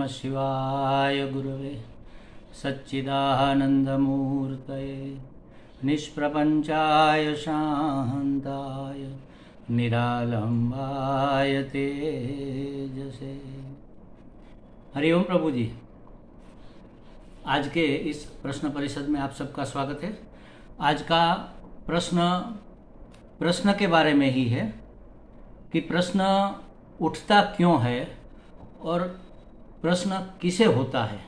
नमः शिवाय गुरवे सच्चिदानन्दमूर्तये निष्प्रपञ्चाय शान्ताय निरालम्बाय तेजसे। हरिओम प्रभु जी, आज के इस प्रश्न परिषद में आप सबका स्वागत है। आज का प्रश्न के बारे में ही है कि प्रश्न उठता क्यों है और प्रश्न किसे होता है।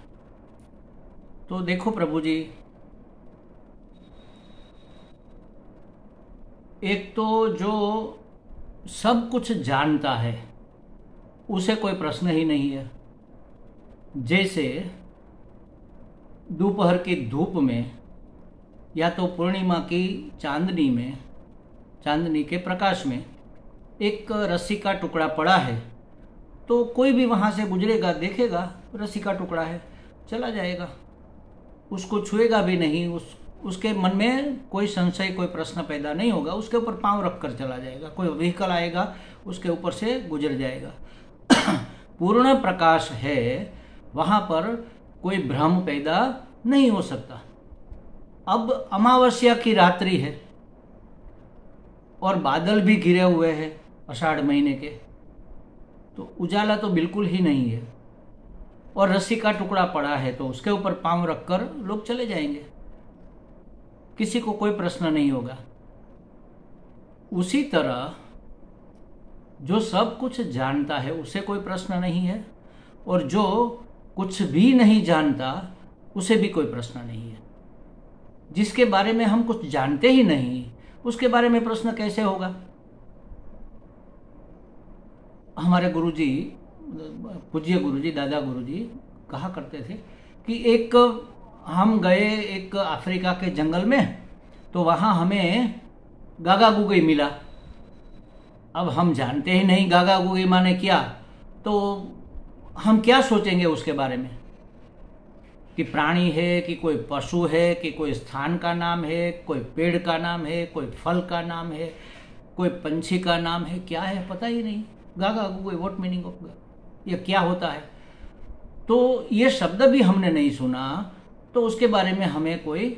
तो देखो प्रभु जी, एक तो जो सब कुछ जानता है उसे कोई प्रश्न ही नहीं है। जैसे दोपहर की धूप में या तो पूर्णिमा की चांदनी के प्रकाश में एक रस्सी का टुकड़ा पड़ा है, तो कोई भी वहाँ से गुजरेगा, देखेगा रस्सी का टुकड़ा है, चला जाएगा, उसको छुएगा भी नहीं। उसके मन में कोई संशय, कोई प्रश्न पैदा नहीं होगा, उसके ऊपर पांव रख कर चला जाएगा। कोई व्हीकल आएगा, उसके ऊपर से गुजर जाएगा। पूर्ण प्रकाश है, वहाँ पर कोई भ्रम पैदा नहीं हो सकता। अब अमावस्या की रात्रि है और बादल भी घिरे हुए हैं आषाढ़ महीने के, तो उजाला तो बिल्कुल ही नहीं है और रस्सी का टुकड़ा पड़ा है, तो उसके ऊपर पांव रखकर लोग चले जाएंगे, किसी को कोई प्रश्न नहीं होगा। उसी तरह जो सब कुछ जानता है उसे कोई प्रश्न नहीं है, और जो कुछ भी नहीं जानता उसे भी कोई प्रश्न नहीं है। जिसके बारे में हम कुछ जानते ही नहीं, उसके बारे में प्रश्न कैसे होगा। हमारे गुरुजी, पूज्य गुरुजी, दादा गुरुजी कहा करते थे कि हम गए एक अफ्रीका के जंगल में, तो वहाँ हमें गागा गुगई मिला। अब हम जानते ही नहीं गागा गुगई माने क्या, तो हम क्या सोचेंगे उसके बारे में कि प्राणी है कि कोई पशु है कि कोई स्थान का नाम है, कोई पेड़ का नाम है, कोई फल का नाम है, कोई पंछी का नाम है, क्या है पता ही नहीं। गागा गुगई, व्हाट मीनिंग ऑफ, ये क्या होता है। तो ये शब्द भी हमने नहीं सुना, तो उसके बारे में हमें कोई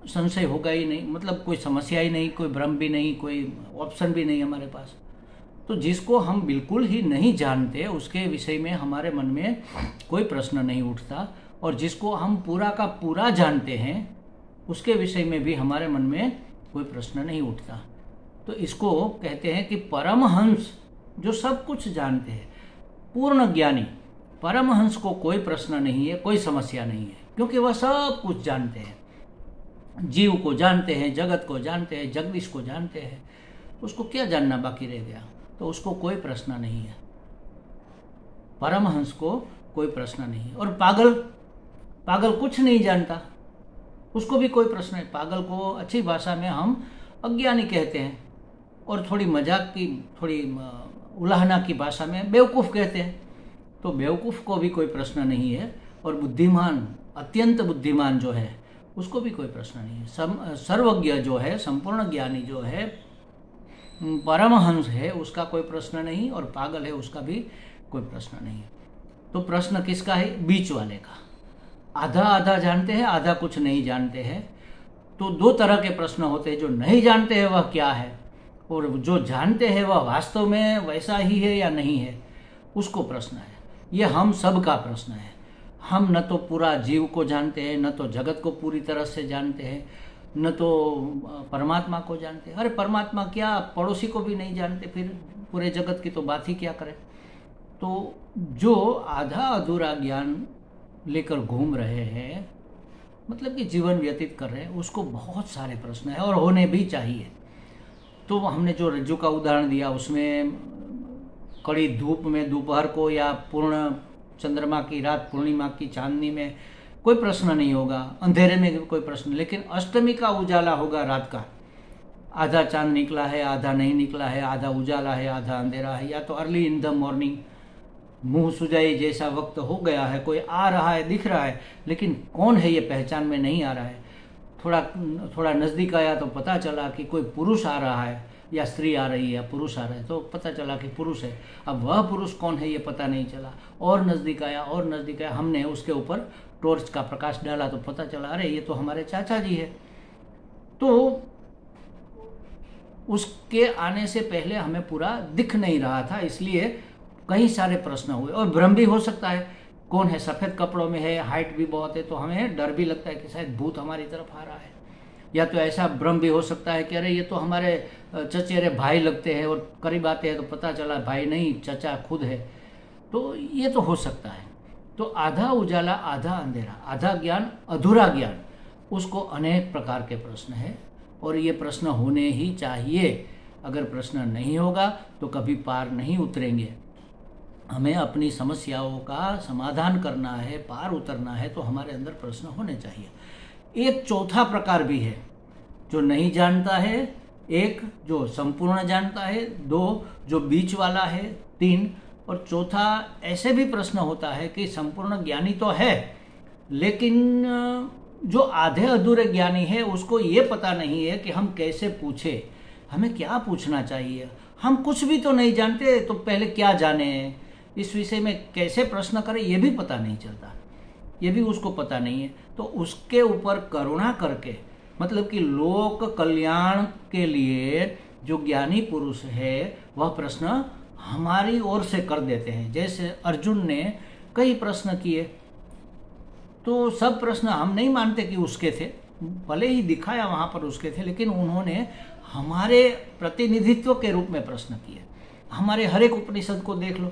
संशय होगा ही नहीं, मतलब कोई समस्या ही नहीं, कोई भ्रम भी नहीं, कोई ऑप्शन भी नहीं हमारे पास। तो जिसको हम बिल्कुल ही नहीं जानते उसके विषय में हमारे मन में कोई प्रश्न नहीं उठता, और जिसको हम पूरा का पूरा जानते हैं उसके विषय में भी हमारे मन में कोई प्रश्न नहीं उठता। तो इसको कहते हैं कि परमहंस जो सब कुछ जानते हैं, पूर्ण ज्ञानी परमहंस को कोई प्रश्न नहीं है, कोई समस्या नहीं है, क्योंकि वह सब कुछ जानते हैं। जीव को जानते हैं, जगत को जानते हैं, जगदीश को जानते हैं, उसको क्या जानना बाकी रह गया। तो उसको कोई प्रश्न नहीं है, परमहंस को कोई प्रश्न नहीं है। और पागल कुछ नहीं जानता, उसको भी कोई प्रश्न नहीं। पागल को अच्छी भाषा में हम अज्ञानी कहते हैं, और थोड़ी मजाक की, थोड़ी उलाहना की भाषा में बेवकूफ़ कहते हैं। तो बेवकूफ़ को भी कोई प्रश्न नहीं है, और बुद्धिमान, अत्यंत बुद्धिमान जो है उसको भी कोई प्रश्न नहीं है। सर्वज्ञ जो है, संपूर्ण ज्ञानी जो है, परमहंस है, उसका कोई प्रश्न नहीं, और पागल है उसका भी कोई प्रश्न नहीं। तो प्रश्न किसका है? बीच वाले का। आधा आधा जानते हैं, आधा कुछ नहीं जानते हैं। तो दो तरह के प्रश्न होते हैं, जो नहीं जानते हैं वह क्या है, और जो जानते हैं वह वास्तव में वैसा ही है या नहीं है, उसको प्रश्न है। ये हम सब का प्रश्न है। हम न तो पूरा जीव को जानते हैं, न तो जगत को पूरी तरह से जानते हैं, न तो परमात्मा को जानते हैं। अरे परमात्मा क्या, पड़ोसी को भी नहीं जानते, फिर पूरे जगत की तो बात ही क्या करें। तो जो आधा अधूरा ज्ञान लेकर घूम रहे हैं, मतलब कि जीवन व्यतीत कर रहे हैं, उसको बहुत सारे प्रश्न है, और होने भी चाहिए। तो हमने जो रज्जू का उदाहरण दिया, उसमें कड़ी धूप में दोपहर को या पूर्ण चंद्रमा की रात, पूर्णिमा की चांदनी में कोई प्रश्न नहीं होगा, अंधेरे में भी कोई प्रश्न। लेकिन अष्टमी का उजाला होगा रात का, आधा चांद निकला है, आधा नहीं निकला है, आधा उजाला है, आधा अंधेरा है, या तो अर्ली इन द मॉर्निंग, मुंह सुजाई जैसा वक्त हो गया है, कोई आ रहा है, दिख रहा है, लेकिन कौन है ये पहचान में नहीं आ रहा है। थोड़ा नज़दीक आया तो पता चला कि कोई पुरुष आ रहा है, या स्त्री आ रही है या पुरुष आ रहा है, तो पता चला कि पुरुष है। अब वह पुरुष कौन है ये पता नहीं चला, और नज़दीक आया और नज़दीक आया, हमने उसके ऊपर टॉर्च का प्रकाश डाला तो पता चला अरे ये तो हमारे चाचा जी है। तो उसके आने से पहले हमें पूरा दिख नहीं रहा था, इसलिए कई सारे प्रश्न हुए। और भ्रम भी हो सकता है, कौन है, सफ़ेद कपड़ों में है, हाइट भी बहुत है, तो हमें डर भी लगता है कि शायद भूत हमारी तरफ आ रहा है। या तो ऐसा भ्रम भी हो सकता है कि अरे ये तो हमारे चचेरे भाई लगते हैं, और करीब आते हैं तो पता चला भाई नहीं चचा खुद है। तो ये तो हो सकता है। तो आधा उजाला आधा अंधेरा, आधा ज्ञान अधूरा ज्ञान, उसको अनेक प्रकार के प्रश्न है, और ये प्रश्न होने ही चाहिए। अगर प्रश्न नहीं होगा तो कभी पार नहीं उतरेंगे। हमें अपनी समस्याओं का समाधान करना है, पार उतरना है, तो हमारे अंदर प्रश्न होने चाहिए। एक चौथा प्रकार भी है जो नहीं जानता है, एक जो संपूर्ण जानता है, दो जो बीच वाला है, तीन, और चौथा ऐसे भी प्रश्न होता है कि संपूर्ण ज्ञानी तो है, लेकिन जो आधे अधूरे ज्ञानी है उसको ये पता नहीं है कि हम कैसे पूछे, हमें क्या पूछना चाहिए। हम कुछ भी तो नहीं जानते, तो पहले क्या जाने, इस विषय में कैसे प्रश्न करें ये भी पता नहीं चलता, ये भी उसको पता नहीं है। तो उसके ऊपर करुणा करके, मतलब कि लोक कल्याण के लिए जो ज्ञानी पुरुष है वह प्रश्न हमारी ओर से कर देते हैं। जैसे अर्जुन ने कई प्रश्न किए, तो सब प्रश्न हम नहीं मानते कि उसके थे, भले ही दिखाया वहाँ पर उसके थे, लेकिन उन्होंने हमारे प्रतिनिधित्व के रूप में प्रश्न किए। हमारे हर एक उपनिषद को देख लो,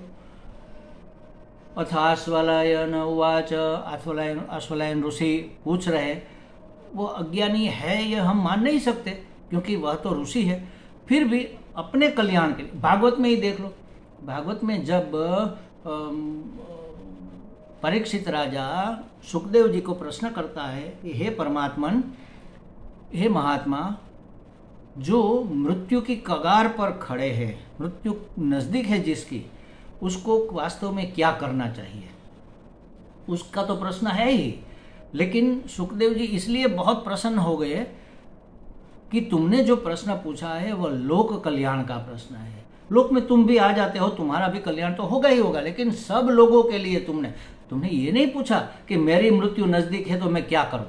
अथाश्वलायन उवाच, अश्वलायन ऋषि पूछ रहे, वो अज्ञानी है ये हम मान नहीं सकते क्योंकि वह तो ऋषि है, फिर भी अपने कल्याण के लिए। भागवत में ही देख लो, भागवत में जब परीक्षित राजा सुखदेव जी को प्रश्न करता है कि हे परमात्मन, हे महात्मा, जो मृत्यु की कगार पर खड़े हैं, मृत्यु नज़दीक है जिसकी, उसको वास्तव में क्या करना चाहिए, उसका तो प्रश्न है ही। लेकिन सुखदेव जी इसलिए बहुत प्रसन्न हो गए कि तुमने जो प्रश्न पूछा है वह लोक कल्याण का प्रश्न है। लोक में तुम भी आ जाते हो, तुम्हारा भी कल्याण तो होगा ही होगा, लेकिन सब लोगों के लिए तुमने ये नहीं पूछा कि मेरी मृत्यु नज़दीक है तो मैं क्या करूं।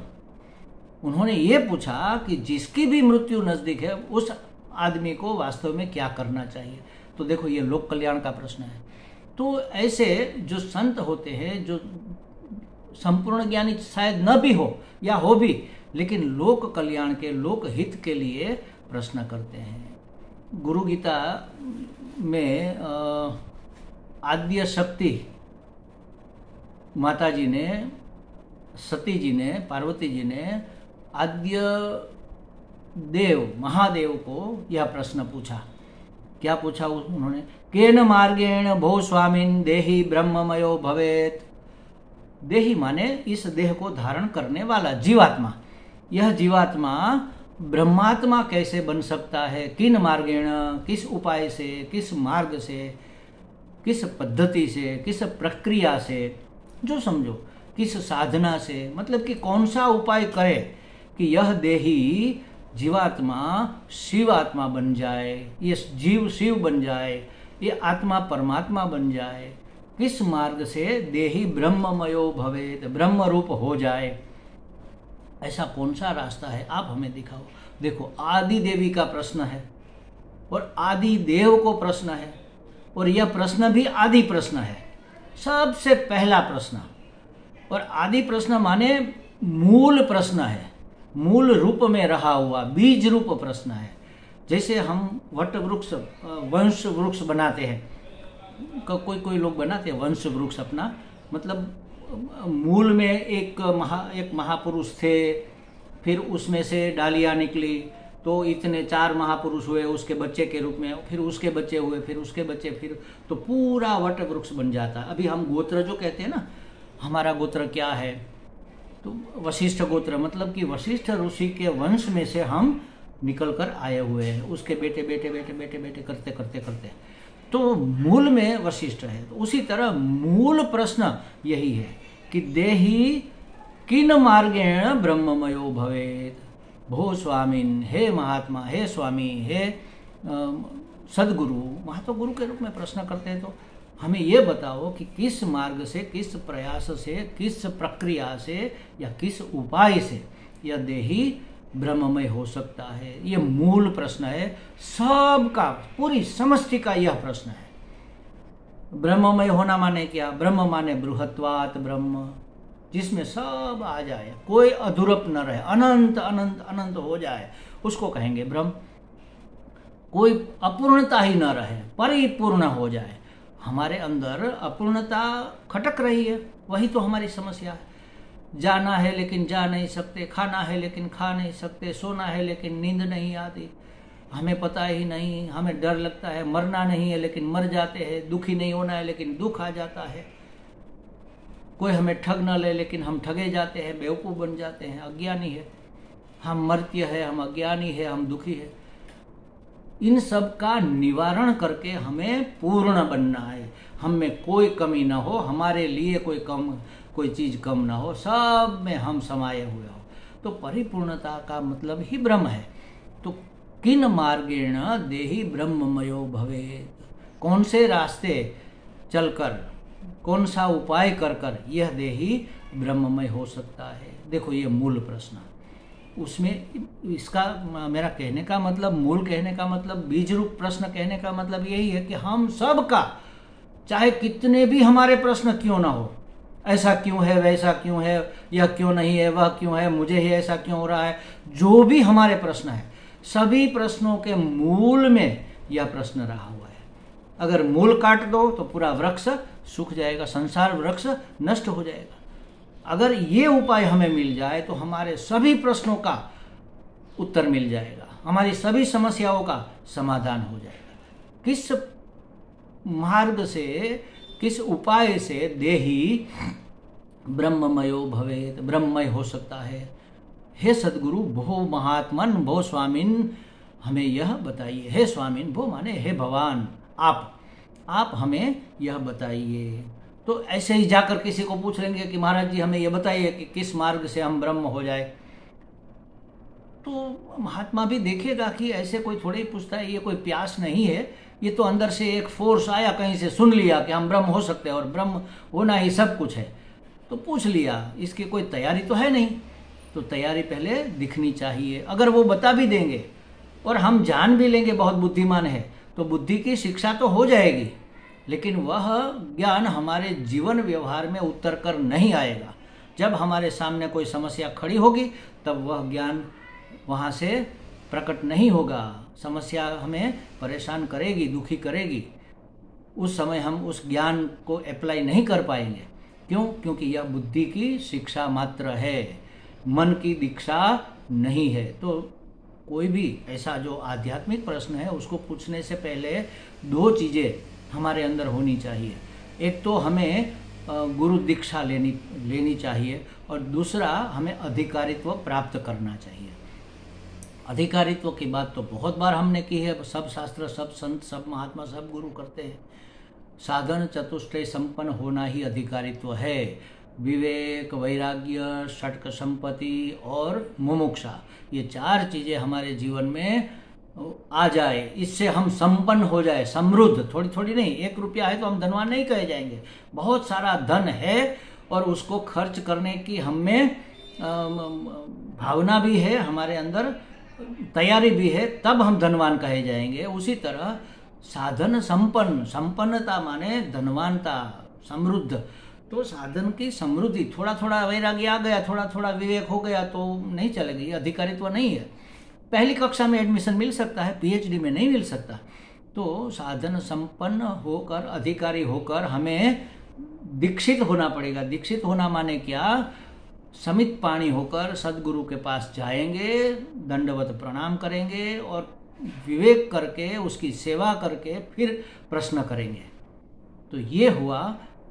उन्होंने ये पूछा कि जिसकी भी मृत्यु नज़दीक है उस आदमी को वास्तव में क्या करना चाहिए। तो देखो ये लोक कल्याण का प्रश्न है। तो ऐसे जो संत होते हैं, जो संपूर्ण ज्ञानी शायद न भी हो या हो भी, लेकिन लोक कल्याण के, लोक हित के लिए प्रश्न करते हैं। गुरु गीता में आद्य शक्ति माता जी ने, सती जी ने, पार्वती जी ने आद्य देव महादेव को यह प्रश्न पूछा। क्या पूछा उन्होंने? केन मार्गेण भो स्वामिन देहि ब्रह्ममयो भवेत। देहि माने इस देह को धारण करने वाला, जीवात्मा। यह जीवात्मा ब्रह्मात्मा कैसे बन सकता है? किन मार्गेण, किस उपाय से, किस मार्ग से, किस पद्धति से, किस प्रक्रिया से, जो समझो, किस साधना से, मतलब कि कौन सा उपाय करे कि यह देही जीवात्मा शिवात्मा बन जाए, ये जीव शिव बन जाए, ये आत्मा परमात्मा बन जाए। किस मार्ग से देही ब्रह्ममयो भवेत, ब्रह्म रूप हो जाए, ऐसा कौन सा रास्ता है, आप हमें दिखाओ। देखो, आदि देवी का प्रश्न है और आदि देव को प्रश्न है, और यह प्रश्न भी आदि प्रश्न है, सबसे पहला प्रश्न। और आदि प्रश्न माने मूल प्रश्न है, मूल रूप में रहा हुआ बीज रूप प्रश्न है। जैसे हम वट वृक्ष, वंश वृक्ष बनाते हैं, कोई लोग बनाते हैं वंश वृक्ष अपना, मतलब मूल में एक महापुरुष थे, फिर उसमें से डालियाँ निकली, तो इतने 4 महापुरुष हुए उसके बच्चे के रूप में, फिर उसके बच्चे हुए, फिर उसके बच्चे, फिर तो पूरा वट वृक्ष बन जाता। अभी हम गोत्र जो कहते हैं ना, हमारा गोत्र क्या है, तो वशिष्ठ गोत्र, मतलब कि वशिष्ठ ऋषि के वंश में से हम निकल कर आए हुए हैं, उसके बेटे बेटे बेटे बेटे बेटे करते करते करते, तो मूल में वशिष्ठ है। तो उसी तरह मूल प्रश्न यही है कि देही किन मार्गेण ब्रह्ममयो भवेत। भो स्वामिन, हे महात्मा, हे स्वामी, हे सदगुरु वहाँ तो गुरु के रूप में प्रश्न करते हैं, तो हमें ये बताओ कि किस मार्ग से, किस प्रयास से, किस प्रक्रिया से या किस उपाय से यह देही ब्रह्ममय हो सकता है। ये मूल प्रश्न है सबका, पूरी समष्टि का यह प्रश्न है। ब्रह्ममय होना माने क्या? ब्रह्म माने बृहत्वात् ब्रह्म, जिसमें सब आ जाए, कोई अधूरप न रहे, अनंत अनंत अनंत हो जाए, उसको कहेंगे ब्रह्म। कोई अपूर्णता ही न रहे, परिपूर्ण हो जाए। हमारे अंदर अपूर्णता खटक रही है, वही तो हमारी समस्या है। जाना है लेकिन जा नहीं सकते, खाना है लेकिन खा नहीं सकते, सोना है लेकिन नींद नहीं आती, हमें पता ही नहीं, हमें डर लगता है, मरना नहीं है लेकिन मर जाते हैं, दुखी नहीं होना है लेकिन दुख आ जाता है, कोई हमें ठग न ले लेकिन हम ठगे जाते हैं, बेवकूफ़ बन जाते हैं, अज्ञानी है, हम मर्त्य है, हम अज्ञानी है, हम दुखी है। इन सब का निवारण करके हमें पूर्ण बनना है, हम में कोई कमी ना हो, हमारे लिए कोई चीज़ कम ना हो, सब में हम समाये हुए हो। तो परिपूर्णता का मतलब ही ब्रह्म है। तो किन मार्गेण देही ब्रह्ममयो भवेत्, कौन से रास्ते चलकर, कौन सा उपाय कर कर यह देही ब्रह्ममय हो सकता है। देखो ये मूल प्रश्न, उसमें इसका मेरा कहने का मतलब, मूल कहने का मतलब, बीज रूप प्रश्न कहने का मतलब यही है कि हम सब का, चाहे कितने भी हमारे प्रश्न क्यों ना हो, ऐसा क्यों है, वैसा क्यों है, यह क्यों नहीं है, वह क्यों है, मुझे ही ऐसा क्यों हो रहा है, जो भी हमारे प्रश्न है, सभी प्रश्नों के मूल में यह प्रश्न रहा हुआ है। अगर मूल काट दो तो पूरा वृक्ष सूख जाएगा, संसार वृक्ष नष्ट हो जाएगा। अगर ये उपाय हमें मिल जाए तो हमारे सभी प्रश्नों का उत्तर मिल जाएगा, हमारी सभी समस्याओं का समाधान हो जाएगा। किस मार्ग से, किस उपाय से देही ब्रह्ममयो भवेत्, ब्रह्ममय हो सकता है। हे सदगुरु, भो महात्मन, भो स्वामिन, हमें यह बताइए। हे स्वामिन, भो माने हे भगवान, आप हमें यह बताइए। तो ऐसे ही जाकर किसी को पूछ लेंगे कि महाराज जी हमें यह बताइए कि किस मार्ग से हम ब्रह्म हो जाए, तो महात्मा भी देखेगा कि ऐसे कोई थोड़े ही पूछता है, ये कोई प्यास नहीं है, ये तो अंदर से एक फोर्स आया, कहीं से सुन लिया कि हम ब्रह्म हो सकते हैं और ब्रह्म होना ही सब कुछ है, तो पूछ लिया, इसकी कोई तैयारी तो है नहीं। तो तैयारी पहले दिखनी चाहिए। अगर वो बता भी देंगे और हम जान भी लेंगे बहुत बुद्धिमान है, तो बुद्धि की शिक्षा तो हो जाएगी, लेकिन वह ज्ञान हमारे जीवन व्यवहार में उतर कर नहीं आएगा। जब हमारे सामने कोई समस्या खड़ी होगी तब वह ज्ञान वहाँ से प्रकट नहीं होगा। समस्या हमें परेशान करेगी, दुखी करेगी, उस समय हम उस ज्ञान को अप्लाई नहीं कर पाएंगे। क्यों? क्योंकि यह बुद्धि की शिक्षा मात्र है, मन की दीक्षा नहीं है। तो कोई भी ऐसा जो आध्यात्मिक प्रश्न है उसको पूछने से पहले दो चीज़ें हमारे अंदर होनी चाहिए। एक तो हमें गुरु दीक्षा लेनी चाहिए, और दूसरा हमें अधिकारित्व प्राप्त करना चाहिए। अधिकारित्व की बात तो बहुत बार हमने की है, सब शास्त्र, सब संत, सब महात्मा, सब गुरु करते हैं। साधन चतुष्टय संपन्न होना ही अधिकारित्व है। विवेक, वैराग्य, षट्क संपत्ति और मुमुक्षा, ये चार चीज़ें हमारे जीवन में आ जाए, इससे हम संपन्न हो जाए, समृद्ध। थोड़ी थोड़ी नहीं, 1 रुपया है तो हम धनवान नहीं कहे जाएंगे, बहुत सारा धन है और उसको खर्च करने की हमें भावना भी है, हमारे अंदर तैयारी भी है, तब हम धनवान कहे जाएंगे। उसी तरह साधन संपन्न, संपन्नता माने धनवानता, समृद्ध। तो साधन की समृद्धि, थोड़ा थोड़ा वैराग्य आ गया, थोड़ा थोड़ा विवेक हो गया तो नहीं चलेगी, अधिकारित्व नहीं है। पहली कक्षा में एडमिशन मिल सकता है, पीएचडी में नहीं मिल सकता। तो साधन संपन्न होकर, अधिकारी होकर हमें दीक्षित होना पड़ेगा। दीक्षित होना माने क्या? समित पाणी होकर सदगुरु के पास जाएंगे, दंडवत प्रणाम करेंगे और विवेक करके, उसकी सेवा करके फिर प्रश्न करेंगे। तो ये हुआ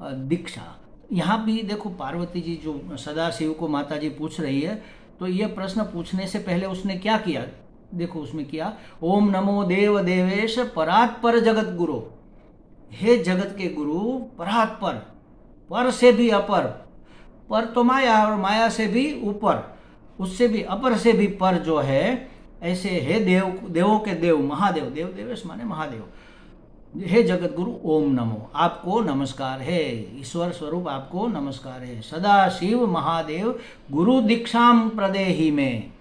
दीक्षा। यहाँ भी देखो, पार्वती जी जो सदाशिव को माता जी पूछ रही है, तो ये प्रश्न पूछने से पहले उसने क्या किया? देखो उसमें किया, ओम नमो देव देवेश परात्पर जगत गुरु। हे जगत के गुरु, परात्पर, पर से भी अपर, पर तो माया और माया से भी ऊपर, उससे भी अपर से भी पर जो है, ऐसे हे देव, देवों के देव महादेव, देव देवेश माने महादेव, हे जगत गुरु ओम नमो, आपको नमस्कार है, ईश्वर स्वरूप आपको नमस्कार है। सदा शिव महादेव गुरु दीक्षाम प्रदेहि में,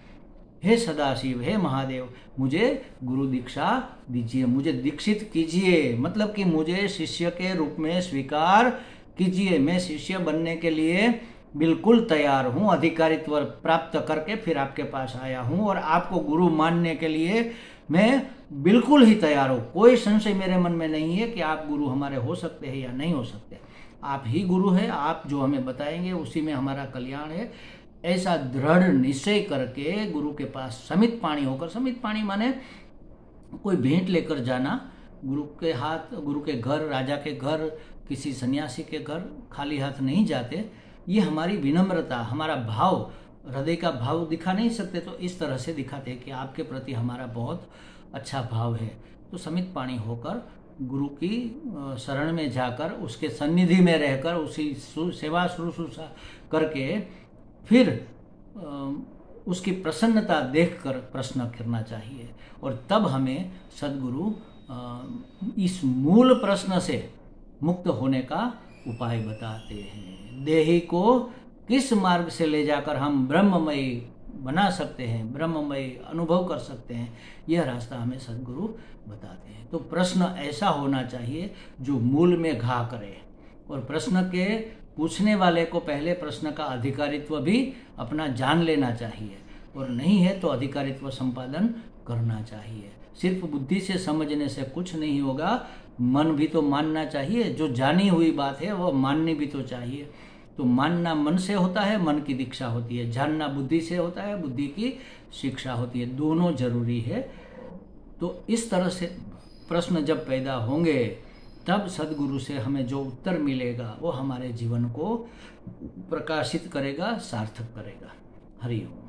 हे सदाशिव, हे महादेव, मुझे गुरु दीक्षा दीजिए, मुझे दीक्षित कीजिए, मतलब कि मुझे शिष्य के रूप में स्वीकार कीजिए। मैं शिष्य बनने के लिए बिल्कुल तैयार हूँ, अधिकारित्व प्राप्त करके फिर आपके पास आया हूँ और आपको गुरु मानने के लिए मैं बिल्कुल ही तैयार हूँ। कोई संशय मेरे मन में नहीं है कि आप गुरु हमारे हो सकते हैं या नहीं हो सकते। आप ही गुरु हैं, आप जो हमें बताएंगे उसी में हमारा कल्याण है। ऐसा दृढ़ निश्चय करके गुरु के पास समित पाणी होकर, समित पाणी माने कोई भेंट लेकर जाना, गुरु के हाथ, गुरु के घर, राजा के घर, किसी सन्यासी के घर खाली हाथ नहीं जाते। ये हमारी विनम्रता, हमारा भाव, हृदय का भाव दिखा नहीं सकते, तो इस तरह से दिखाते हैं कि आपके प्रति हमारा बहुत अच्छा भाव है। तो समित पाणी होकर गुरु की शरण में जाकर, उसके सन्निधि में रहकर, उसी सेवा शुश्रूषा करके फिर उसकी प्रसन्नता देखकर प्रश्न करना चाहिए। और तब हमें सद्गुरु इस मूल प्रश्न से मुक्त होने का उपाय बताते हैं। देही को किस मार्ग से ले जाकर हम ब्रह्ममयी बना सकते हैं, ब्रह्ममयी अनुभव कर सकते हैं, यह रास्ता हमें सद्गुरु बताते हैं। तो प्रश्न ऐसा होना चाहिए जो मूल में घा करे, और प्रश्न के पूछने वाले को पहले प्रश्न का अधिकारित्व भी अपना जान लेना चाहिए, और नहीं है तो अधिकारित्व संपादन करना चाहिए। सिर्फ बुद्धि से समझने से कुछ नहीं होगा, मन भी तो मानना चाहिए। जो जानी हुई बात है वह माननी भी तो चाहिए। तो मानना मन से होता है, मन की दीक्षा होती है। जानना बुद्धि से होता है, बुद्धि की शिक्षा होती है। दोनों जरूरी है। तो इस तरह से प्रश्न जब पैदा होंगे तब सद्गुरु से हमें जो उत्तर मिलेगा वो हमारे जीवन को प्रकाशित करेगा, सार्थक करेगा। हरि ओम।